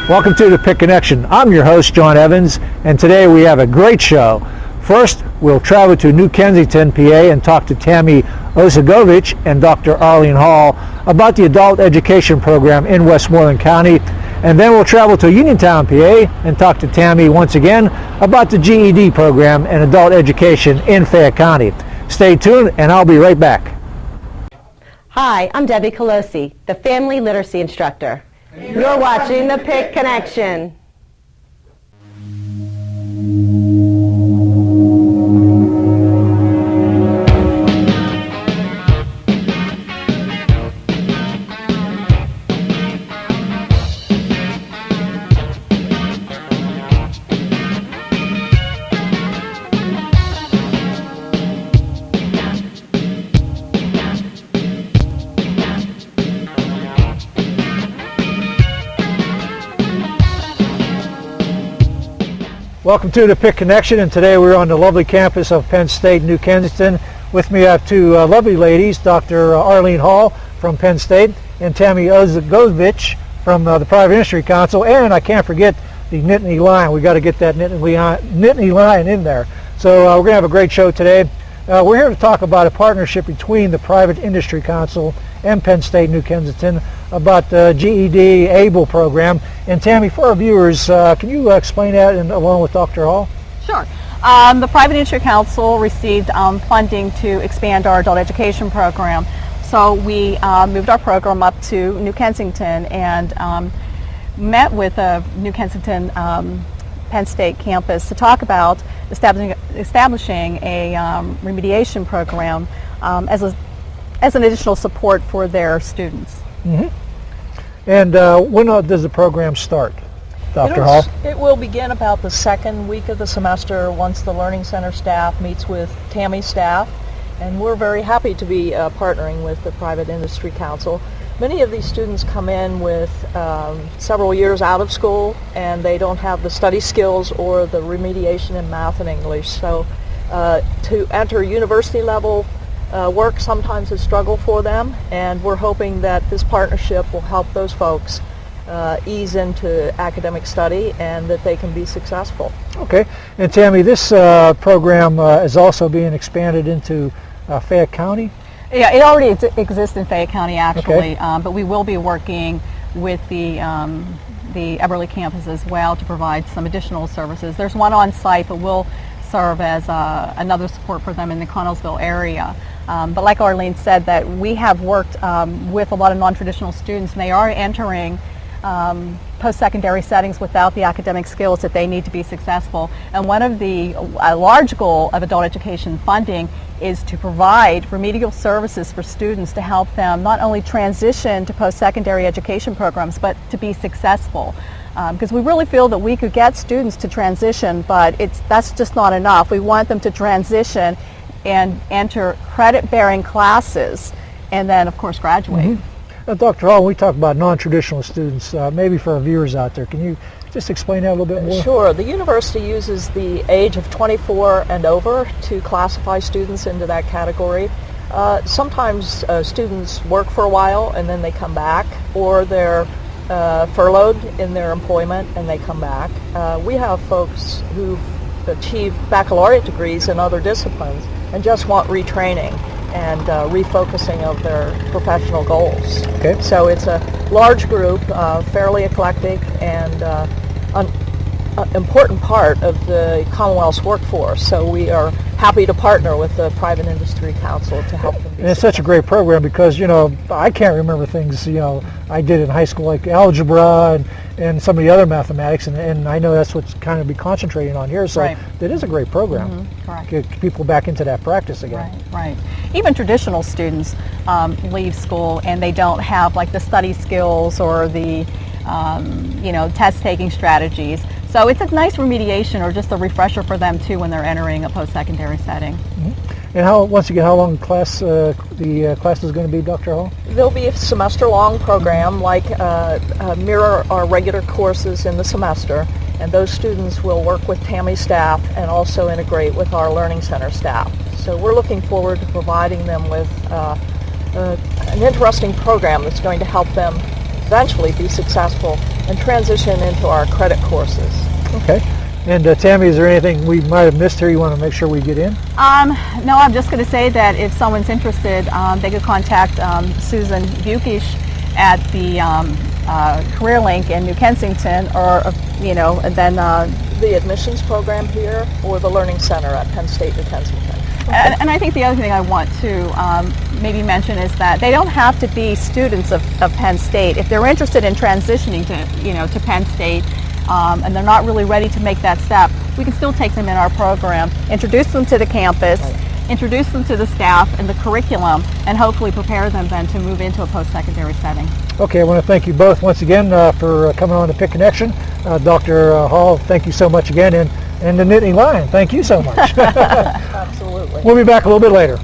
Welcome to the PIC Connection. I'm your host, John Evans, and today we have a great show. First, we'll travel to New Kensington, PA, and talk to Tami Ozegovich and Dr. Arlene Hall about the adult education program in Westmoreland County. And then we'll travel to Uniontown, PA, and talk to Tami once again about the GED program and adult education in Fayette County. Stay tuned, and I'll be right back. Hi, I'm Debbie Colosi, the Family Literacy Instructor. You're watching the PIC Connection. Welcome to the PIC Connection, and today we're on the lovely campus of Penn State, New Kensington. With me I have two lovely ladies, Dr. Arlene Hall from Penn State and Tami Ozegovich from the Private Industry Council, and I can't forget the Nittany Lion. We got to get that Nittany Lion in there. So we're going to have a great show today. We're here to talk about a partnership between the Private Industry Council and Penn State, New Kensington about the GED ABLE program. And Tami, for our viewers, can you explain that along with Dr. Hall? Sure. The Private Industry Council received funding to expand our adult education program. So we moved our program up to New Kensington and met with the New Kensington Penn State campus to talk about establishing a remediation program as an additional support for their students. Mm-hmm. And when does the program start, Dr. Hall? It will begin about the second week of the semester once the Learning Center staff meets with Tami's staff, and we're very happy to be partnering with the Private Industry Council. Many of these students come in with several years out of school, and they don't have the study skills or the remediation in math and English. So to enter university level work sometimes is a struggle for them, and we're hoping that this partnership will help those folks ease into academic study and that they can be successful. Okay. And Tami, this program is also being expanded into Fayette County? Yeah, it already exists in Fayette County actually, okay. But we will be working with the Eberly campus as well to provide some additional services. There's one on site, but we'll serve as another support for them in the Connellsville area. But like Arlene said, that we have worked with a lot of non-traditional students, and they are entering post-secondary settings without the academic skills that they need to be successful. And one of the large goal of adult education funding is to provide remedial services for students to help them not only transition to post-secondary education programs, but to be successful. Because we really feel that we could get students to transition, but that's just not enough. We want them to transition and enter credit-bearing classes, and then, of course, graduate. Mm-hmm. Now, Dr. Hall, when we talk about non-traditional students, maybe for our viewers out there, can you just explain that a little bit more? Sure. The university uses the age of 24 and over to classify students into that category. Sometimes students work for a while and then they come back, or they're furloughed in their employment and they come back. We have folks who've achieved baccalaureate degrees in other disciplines and just want retraining and refocusing of their professional goals. Okay. So it's a large group, fairly eclectic, and an important part of the Commonwealth's workforce. So we are happy to partner with the Private Industry Council to help them. And it's such a great program because, you know, I can't remember things, you know, I did in high school like algebra and some of the other mathematics, and I know that's what's kind of be concentrating on here. So right. It is a great program. Mm-hmm. Correct. Get people back into that practice again. Right, right. Even traditional students leave school and they don't have like the study skills or the test-taking strategies. So it's a nice remediation or just a refresher for them too when they're entering a post-secondary setting. Mm-hmm. And once again, how long the class is going to be, Dr. Hall? There'll be a semester-long program, like mirror our regular courses in the semester, and those students will work with Tami's staff and also integrate with our Learning Center staff. So we're looking forward to providing them with an interesting program that's going to help them eventually be successful and transition into our credit courses. Okay. And Tami, is there anything we might have missed here you want to make sure we get in? No, I'm just going to say that if someone's interested, they could contact Susan Bukish at the Career Link in New Kensington, or and then The admissions program here or the Learning Center at Penn State, New Kensington. And I think the other thing I want to maybe mention is that they don't have to be students of Penn State. If they're interested in transitioning to Penn State, and they're not really ready to make that step, we can still take them in our program, introduce them to the campus, introduce them to the staff and the curriculum, and hopefully prepare them then to move into a post-secondary setting. Okay, I want to thank you both once again for coming on the PIC Connection. Dr. Hall, thank you so much again, and the Nittany Lion, thank you so much. Absolutely. We'll be back a little bit later.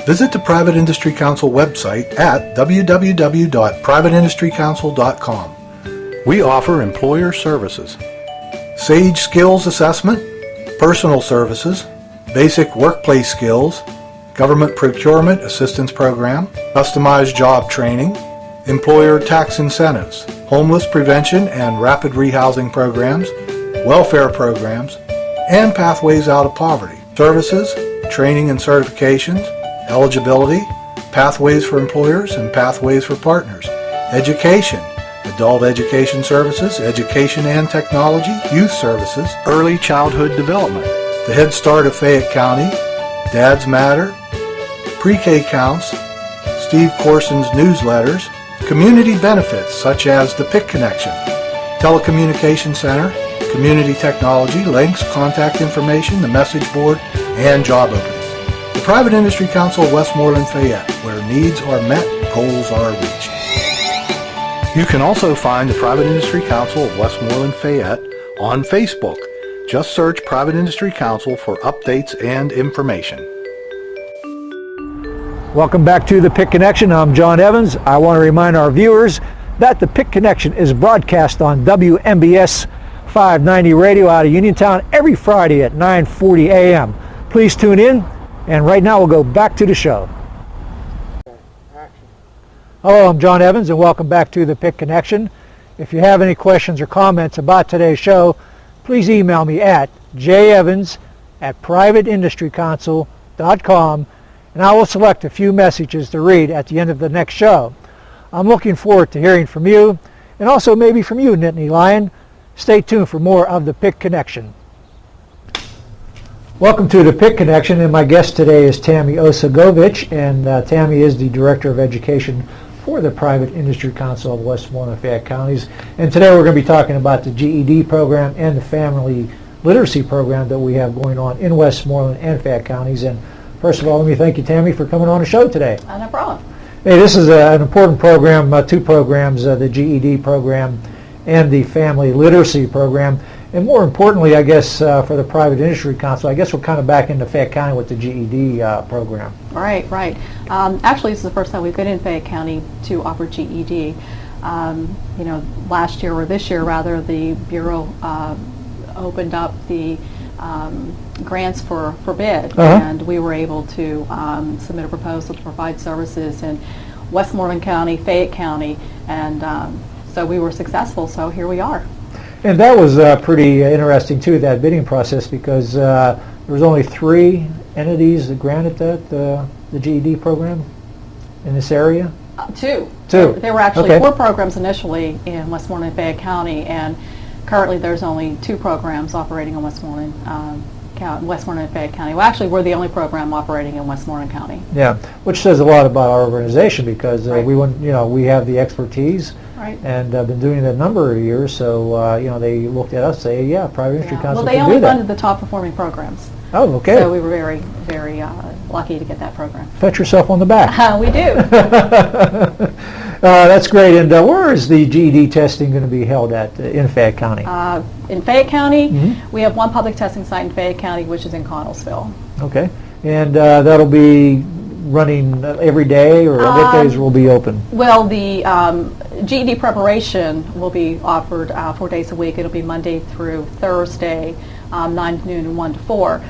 Visit the Private Industry Council website at www.privateindustrycouncil.com. We offer employer services, SAGE skills assessment, personal services, basic workplace skills, government procurement assistance program, customized job training, employer tax incentives, homeless prevention and rapid rehousing programs, welfare programs, and pathways out of poverty, services, training and certifications, eligibility, pathways for employers and pathways for partners, education, adult education services, education and technology, youth services, early childhood development, the Head Start of Fayette County, Dads Matter, pre-K counts, Steve Corson's newsletters, community benefits such as the PIC Connection, Telecommunication Center, community technology, links, contact information, the message board, and job openings. The Private Industry Council of Westmoreland and Fayette, where needs are met, goals are reached. You can also find the Private Industry Council of Westmoreland and Fayette on Facebook. Just search Private Industry Council for updates and information. Welcome back to the PIC Connection. I'm John Evans. I want to remind our viewers that the PIC Connection is broadcast on WMBS 590 radio out of Uniontown every Friday at 9:40 a.m. Please tune in, and right now we'll go back to the show. Hello, I'm John Evans, and welcome back to the PIC Connection. If you have any questions or comments about today's show, please email me at jevans@privateindustrycouncil.com, and I will select a few messages to read at the end of the next show. I'm looking forward to hearing from you, and also maybe from you, Nittany Lion. Stay tuned for more of the PIC Connection. Welcome to the PIC Connection, and my guest today is Tami Ozegovich, and Tami is the Director of Education for the Private Industry Council of Westmoreland and Fayette Counties. And today we're going to be talking about the GED program and the family literacy program that we have going on in Westmoreland and Fayette Counties. And first of all, let me thank you, Tami, for coming on the show today. No problem. Hey, this is an important program, two programs, the GED program and the family literacy program. And more importantly, I guess, for the Private Industry Council, I guess we're kind of back into Fayette County with the GED program. Right. Actually, this is the first time we've been in Fayette County to offer GED. Last year, or this year rather, the Bureau opened up the grants for bid, and we were able to submit a proposal to provide services in Westmoreland County, Fayette County, and so we were successful, so here we are. And that was pretty interesting too, that bidding process, because there was only 3 entities that granted the GED program in this area? Two. Two. There were actually Okay. 4 programs initially in Westmoreland and Fayette County, and currently there's only 2 programs operating in Westmoreland and Fayette County. Well, actually, we're the only program operating in Westmoreland County. Yeah, which says a lot about our organization, because Right. we have the expertise. Right. And been doing it a number of years, so they looked at us, say, yeah, Private Industry Council Well, they can only do that. funded the top performing programs. Oh, okay. So we were very, very lucky to get that program. Pat yourself on the back. We do. That's great. And where is the GED testing going to be held at in Fayette County? In Fayette County, Mhm. we have one public testing site in Fayette County, which is in Connellsville. Okay. And that'll be running every day, or what days will be open? Well, the GED preparation will be offered 4 days a week. It'll be Monday through Thursday, 9 to noon and 1 to 4.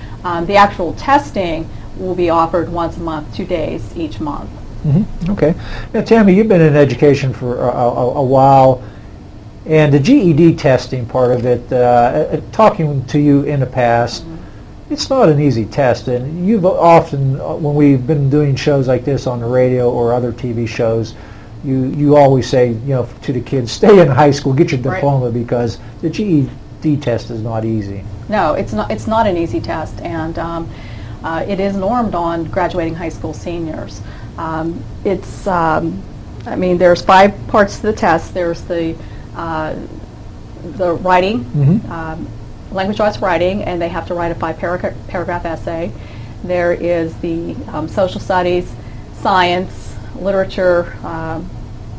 The actual testing will be offered once a month, 2 days each month. Okay. Now, Tami, you've been in education for a while, and the GED testing part of it, talking to you in the past, it's not an easy test, and you've often, when we've been doing shows like this on the radio or other TV shows, you always say, to the kids, stay in high school, get your diploma, because the GED test is not easy. No, it's not an easy test, and it is normed on graduating high school seniors. There's 5 parts to the test. There's the writing, language arts writing, and they have to write a 5-paragraph essay. There is the social studies, science, literature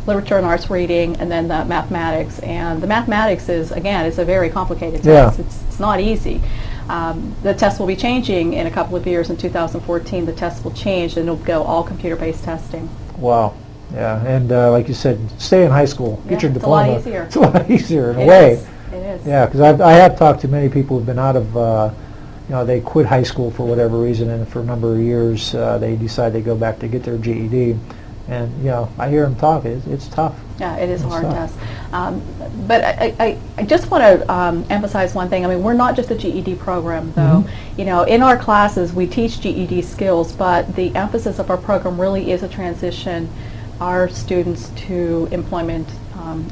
and arts reading, and then the mathematics. And the mathematics is, again, it's a very complicated test. It's not easy. The test will be changing in a couple of years. In 2014, the test will change, and it'll go all computer-based testing. Wow. Yeah, and like you said, stay in high school, get your diploma. It's a lot easier. It's a lot easier in a way. It is. Yeah, because I have talked to many people who've been out of, they quit high school for whatever reason, and for a number of years they decide they go back to get their GED. And, I hear them talk. It's tough. Yeah, it is a hard test. But I just want to emphasize one thing. I mean, we're not just a GED program, though. In our classes, we teach GED skills, but the emphasis of our program really is a transition our students to employment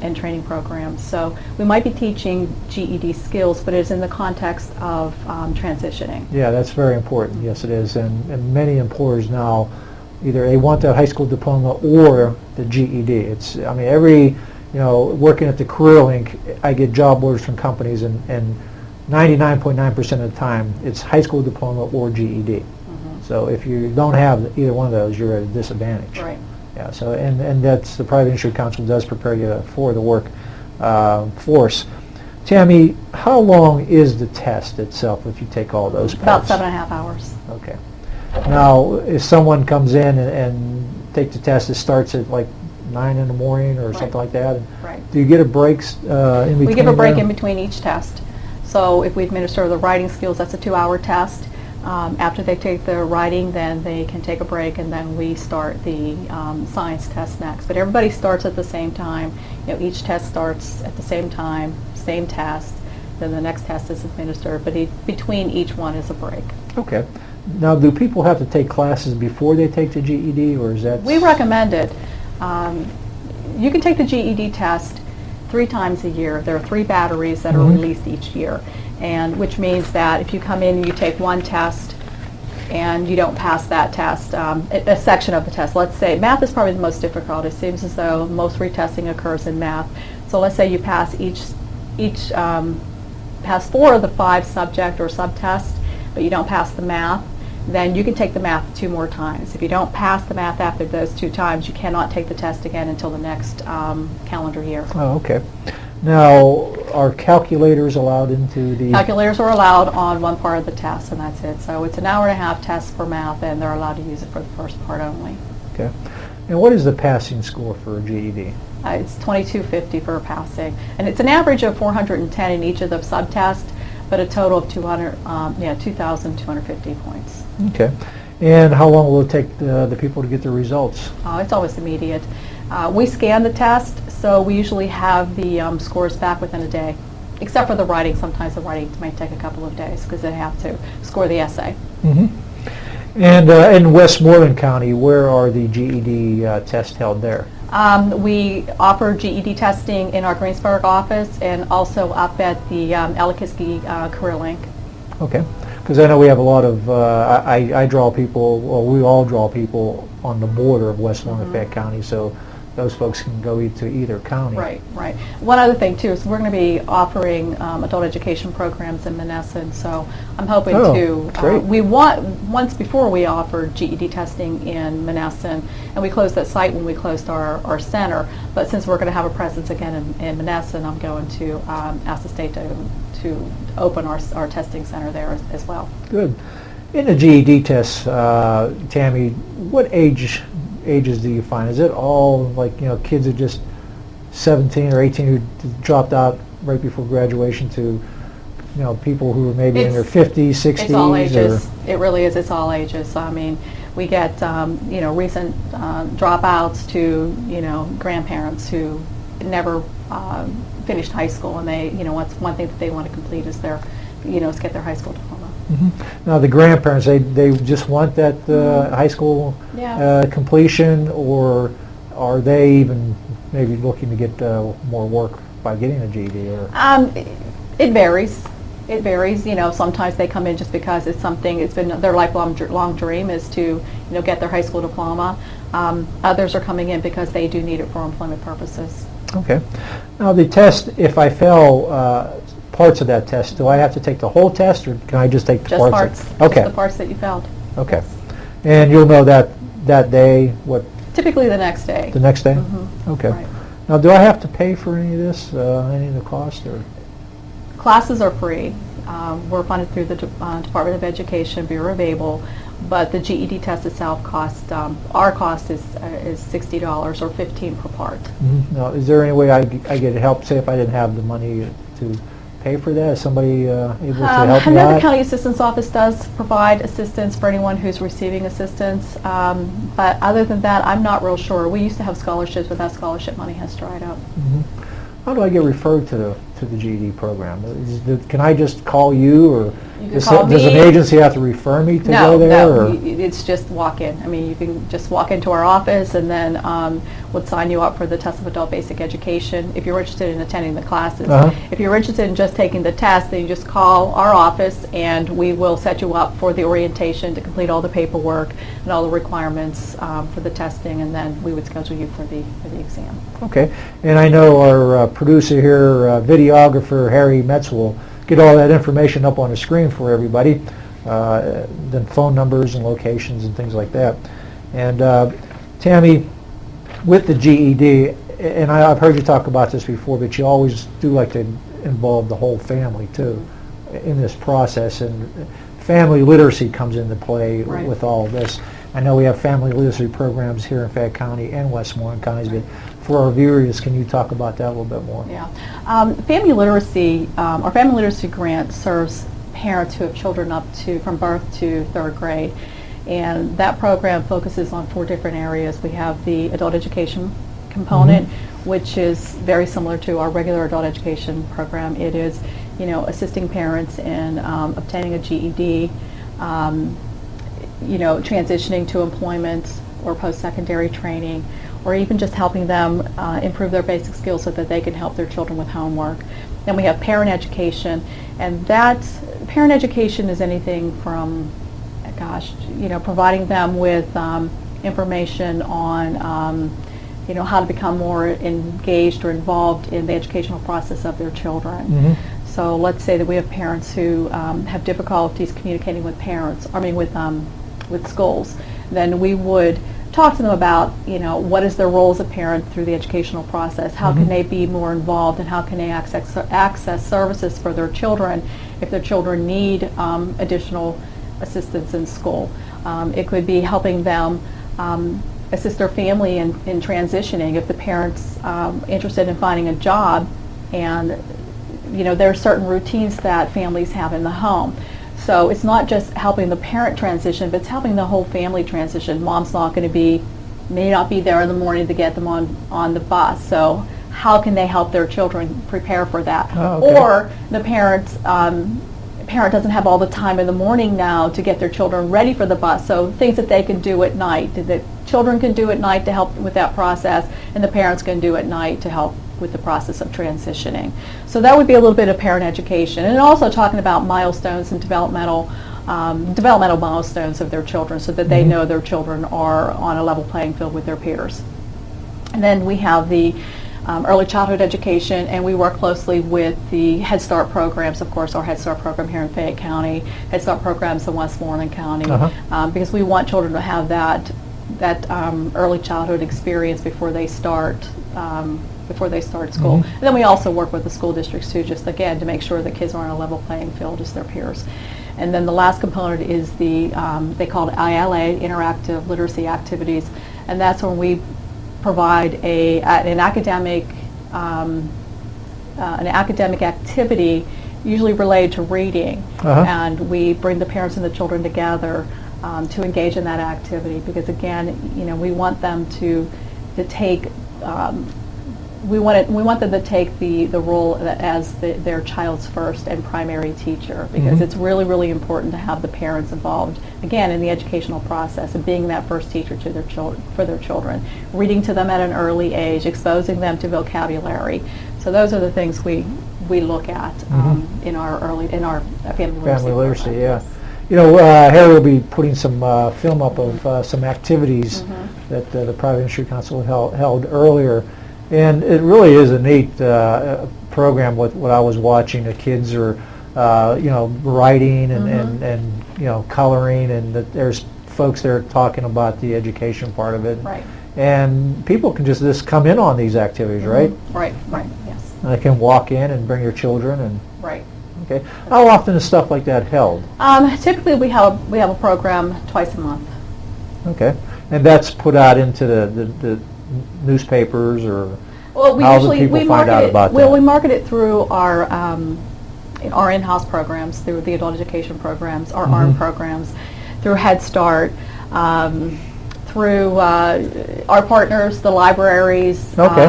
and training programs. So we might be teaching GED skills, but it's in the context of transitioning. Yeah, that's very important. Yes, it is. And many employers now, either they want that high school diploma or the GED. Working at the Career Link, I get job orders from companies, and 99.9% of the time, it's high school diploma or GED. So if you don't have either one of those, you're at a disadvantage. Right. Yeah. So and that's the Private Industry Council does prepare you for the work force. Tami, how long is the test itself if you take all those parts? About 7.5 hours. Okay. Now, if someone comes in and take the test, it starts at like 9 in the morning or something like that. Right. Do you get a break in between? We give a break in between each test. So if we administer the writing skills, that's a 2-hour test. After they take the writing, then they can take a break, and then we start the science test next. But everybody starts at the same time. Each test starts at the same time, same test. Then the next test is administered, but between each one is a break. Okay. Now, do people have to take classes before they take the GED, or is that? We recommend it. You can take the GED test 3 times a year. There are 3 batteries that are released each year, and which means that if you come in and you take one test and you don't pass that test, a section of the test, let's say math is probably the most difficult. It seems as though most retesting occurs in math. So let's say you pass pass 4 of the 5 subject or subtests, but you don't pass the math, then you can take the math 2 more times. If you don't pass the math after those 2 times, you cannot take the test again until the next calendar year. Oh, okay. Now, are calculators allowed into the... Calculators are allowed on one part of the test, and that's it. So it's an 1.5-hour test for math, and they're allowed to use it for the first part only. Okay. And what is the passing score for a GED? It's 2250 for passing, and it's an average of 410 in each of the subtests, but a total of 2,250 points. Okay. And how long will it take the people to get their results? It's always immediate. We scan the test, so we usually have the scores back within a day, except for the writing. Sometimes the writing might take a couple of days because they have to score the essay. And in Westmoreland County, where are the GED tests held there? We offer GED testing in our Greensburg office and also up at the Ellicott Career Link. Okay. Because I know we have a lot of, I draw people, well, we all draw people on the border of Westmoreland and Fayette County, so those folks can go to either county. Right, right. One other thing too is we're going to be offering adult education programs in Menneson, so I'm hoping once before we offered GED testing in Menneson, and we closed that site when we closed our center, but since we're going to have a presence again in Menneson, I'm going to ask the state to open our testing center there as well. Good. In the GED tests, Tami, what ages do you find? Is it all like, kids are just 17 or 18 who dropped out right before graduation to, people who are maybe in their 50s, 60s? It's all ages. It really is. It's all ages. I mean, We get recent dropouts to grandparents who never finished high school, and they one thing that they want to complete is their is get their high school diploma. Now the grandparents, they just want that high school completion, or are they even maybe looking to get more work by getting a GED? Or it varies. It varies. Sometimes they come in just because it's something. It's been their lifelong dream is to get their high school diploma. Others are coming in because they do need it for employment purposes. Okay. Now the test, if I fail parts of that test, do I have to take the whole test, or can I just take Just parts. Okay. Just the parts that you failed. Okay. And you'll know that day, what? Typically the next day. The next day? Mm-hmm. Okay. Right. Now do I have to pay for any of this, any of the cost, or? Classes are free. We're funded through the Department of Education, Bureau of Able, but the GED test itself costs, our cost is $60 or $15 per part. Mm-hmm. Now, is there any way I get help, say if I didn't have the money to pay for that? Is somebody able to help me Another out? county assistance office does provide assistance for anyone who's receiving assistance, but other than that, I'm not real sure. We used to have scholarships, but that scholarship money has dried up. Mm-hmm. How do I get referred to the GED program? Can I just call you, or does an agency have to refer me to go there? No, or? It's just walk in. I mean, you can just walk into our office, and then we'll sign you up for the test of adult basic education if you're interested in attending the classes. If you're interested in just taking the test, then you just call our office, and we will set you up for the orientation to complete all the paperwork and all the requirements for the testing, and then we would schedule you for the exam. Okay, and I know our producer here, videographer Harry Metz, will get all that information up on the screen for everybody, then phone numbers and locations and things like that. And Tami, with the GED, and I've heard you talk about this before, but you always do like to involve the whole family too in this process, and family literacy comes into play with all of this. I know we have family literacy programs here in Fayette County and Westmoreland counties, but for our viewers, can you talk about that a little bit more? Yeah. Family literacy, our family literacy grant serves parents who have children up to, from birth to 3rd grade. And that program focuses on 4 different areas. We have the adult education component, which is very similar to our regular adult education program. It is, assisting parents in obtaining a GED, transitioning to employment or post-secondary training, or even just helping them improve their basic skills so that they can help their children with homework. Then we have parent education, and that parent education is anything from, providing them with information on, how to become more engaged or involved in the educational process of their children. So let's say that we have parents who have difficulties communicating with with schools. Then we would talk to them about, what is their role as a parent through the educational process. How can they be more involved, and how can they access services for their children if their children need additional assistance in school. It could be helping them assist their family in transitioning if the parent's interested in finding a job, and there are certain routines that families have in the home. So it's not just helping the parent transition, but it's helping the whole family transition. Mom's may not be there in the morning to get them on the bus. So how can they help their children prepare for that? Oh, okay. Or the parent doesn't have all the time in the morning now to get their children ready for the bus. So things that they can do at night, that children can do at night to help with that process, and the parents can do at night to help with the process of transitioning. So that would be a little bit of parent education, and also talking about milestones and developmental milestones of their children, so that they know their children are on a level playing field with their peers. And then we have the early childhood education, and we work closely with the Head Start programs, of course, our Head Start program here in Fayette County, Head Start programs in Westmoreland County, because we want children to have that early childhood experience before they start school. And then we also work with the school districts too, just again to make sure that kids are on a level playing field as their peers. And then the last component is the they call it ILA, interactive literacy activities, and that's when we provide an academic activity, usually related to reading, and we bring the parents and the children together to engage in that activity, because again, we want them to take we want them to take the role as their child's first and primary teacher, because it's really, really important to have the parents involved, again, in the educational process and being that first teacher to their for their children, reading to them at an early age, exposing them to vocabulary. So those are the things we look at in our family literacy. Yeah. Harry will be putting some film up of some activities that the Private Industry Council held earlier. And it really is a neat program. What I was watching, the kids are, writing and coloring, and there's folks there talking about the education part of it. Right. And people can just come in on these activities, right? Right. Yes. And they can walk in and bring your children and. Right. Okay. How often is stuff like that held? Typically, we have a program twice a month. Okay. And that's put out into the newspapers, or well, how do people find out about that? Well, we market it through our in-house programs, through the adult education programs, our ARM programs, through Head Start, through our partners, the libraries. Okay.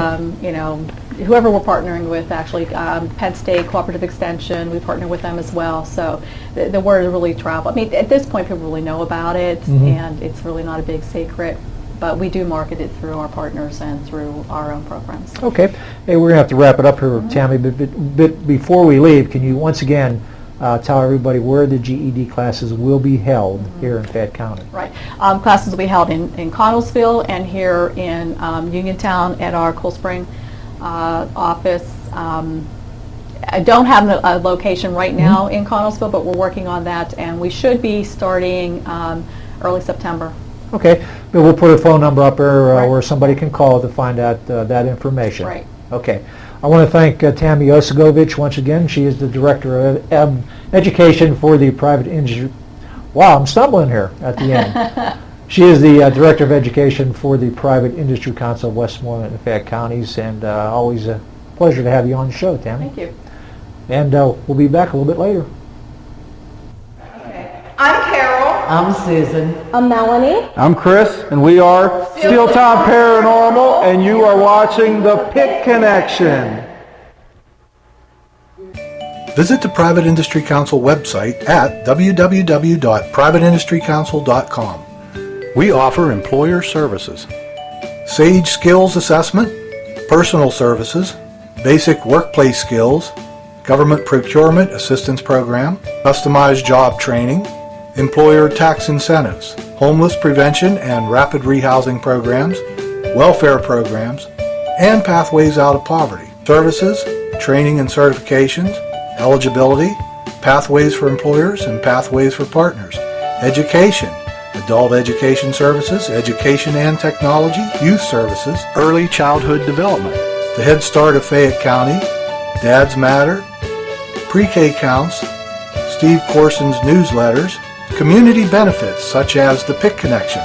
Whoever we're partnering with, actually, Penn State Cooperative Extension, we partner with them as well. So the word really travels. I mean, at this point, people really know about it, and it's really not a big secret. But we do market it through our partners and through our own programs. Okay. Hey, we're going to have to wrap it up here, Tami, but before we leave, can you once again tell everybody where the GED classes will be held here in Fayette County? Right. Classes will be held in Connellsville and here in Uniontown at our Cool Spring office. I don't have a location right now in Connellsville, but we're working on that, and we should be starting early September. Okay, but we'll put a phone number up there where somebody can call to find out that information. Right. Okay. I want to thank Tami Ozegovich once again. She is the Director of Education for the Private Industry. Wow, I'm stumbling here at the end. She is the Director of Education for the Private Industry Council of Westmoreland and Fayette counties, and always a pleasure to have you on the show, Tami. Thank you. And we'll be back a little bit later. Okay. I'm Carol. I'm Susan. I'm Melanie. I'm Chris, and we are Steel Time Paranormal, and you are watching the PIC Connection. Visit the Private Industry Council website at www.privateindustrycouncil.com. We offer employer services, Sage Skills Assessment, personal services, basic workplace skills, government procurement assistance program, customized job training, employer tax incentives, homeless prevention and rapid rehousing programs, welfare programs, and pathways out of poverty, services, training and certifications, eligibility, pathways for employers and pathways for partners, education, adult education services, education and technology, youth services, early childhood development, the Head Start of Fayette County, Dads Matter, pre-K counts, Steve Corson's newsletters, community benefits such as the PIC Connection,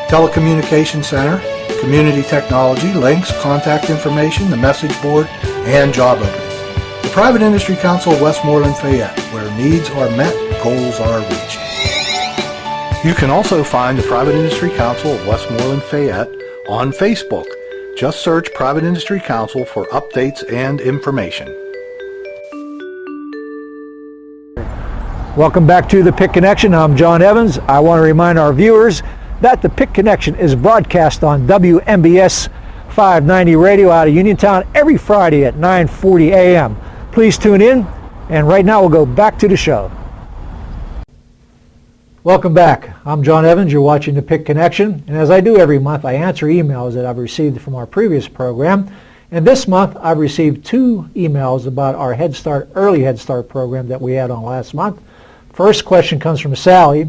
Telecommunication Center, Community Technology, links, contact information, the message board, and job openings. The Private Industry Council of Westmoreland and Fayette, where needs are met, goals are reached. You can also find the Private Industry Council of Westmoreland and Fayette on Facebook. Just search Private Industry Council for updates and information. Welcome back to the PIC Connection. I'm John Evans. I want to remind our viewers that the PIC Connection is broadcast on WMBS 590 radio out of Uniontown every Friday at 9:40 a.m. Please tune in, and right now we'll go back to the show. Welcome back. I'm John Evans. You're watching the PIC Connection, and as I do every month, I answer emails that I've received from our previous program. And this month, I've received 2 emails about our Head Start, early Head Start program that we had on last month. First question comes from Sally,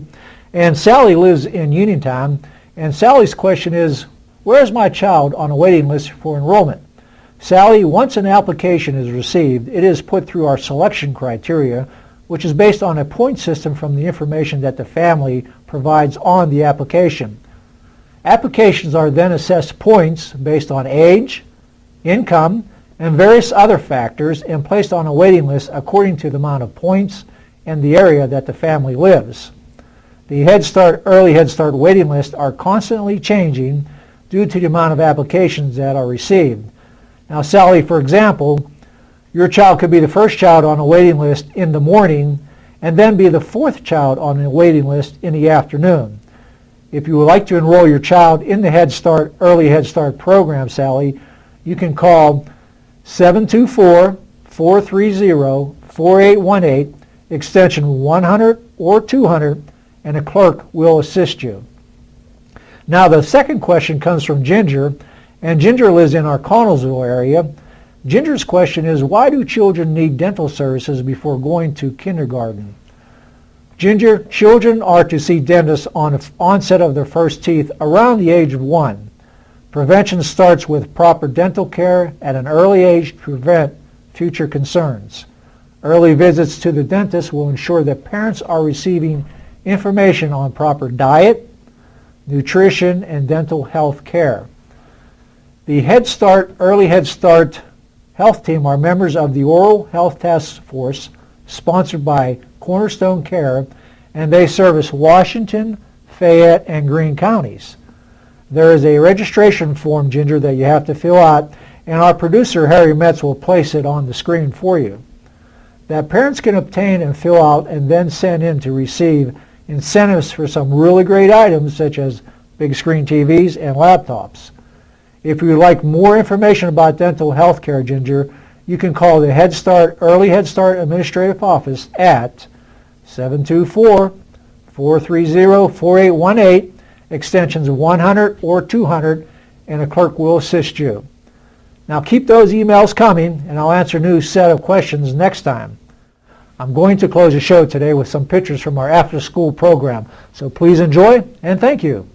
and Sally lives in Uniontown, and Sally's question is, where is my child on a waiting list for enrollment? Sally, once an application is received, it is put through our selection criteria, which is based on a point system from the information that the family provides on the application. Applications are then assessed points based on age, income, and various other factors and placed on a waiting list according to the amount of points and the area that the family lives. The Head Start, Early Head Start waiting lists are constantly changing due to the amount of applications that are received. Now, Sally, for example, your child could be the first child on a waiting list in the morning and then be the fourth child on a waiting list in the afternoon. If you would like to enroll your child in the Head Start, Early Head Start program, Sally, you can call 724-430-4818, extension 100 or 200, and a clerk will assist you. Now, the second question comes from Ginger, and Ginger lives in our Connellsville area. Ginger's question is, why do children need dental services before going to kindergarten? Ginger, children are to see dentists on the onset of their first teeth around the age of 1. Prevention starts with proper dental care at an early age to prevent future concerns. Early visits to the dentist will ensure that parents are receiving information on proper diet, nutrition, and dental health care. The Head Start, Early Head Start Health Team are members of the Oral Health Task Force, sponsored by Cornerstone Care, and they service Washington, Fayette, and Greene counties. There is a registration form, Ginger, that you have to fill out, and our producer, Harry Metz, will place it on the screen for you, that parents can obtain and fill out and then send in to receive incentives for some really great items such as big screen TVs and laptops. If you would like more information about dental health care, Ginger, you can call the Head Start, Early Head Start Administrative Office at 724-430-4818, extensions 100 or 200, and a clerk will assist you. Now keep those emails coming, and I'll answer a new set of questions next time. I'm going to close the show today with some pictures from our after-school program, so please enjoy and thank you.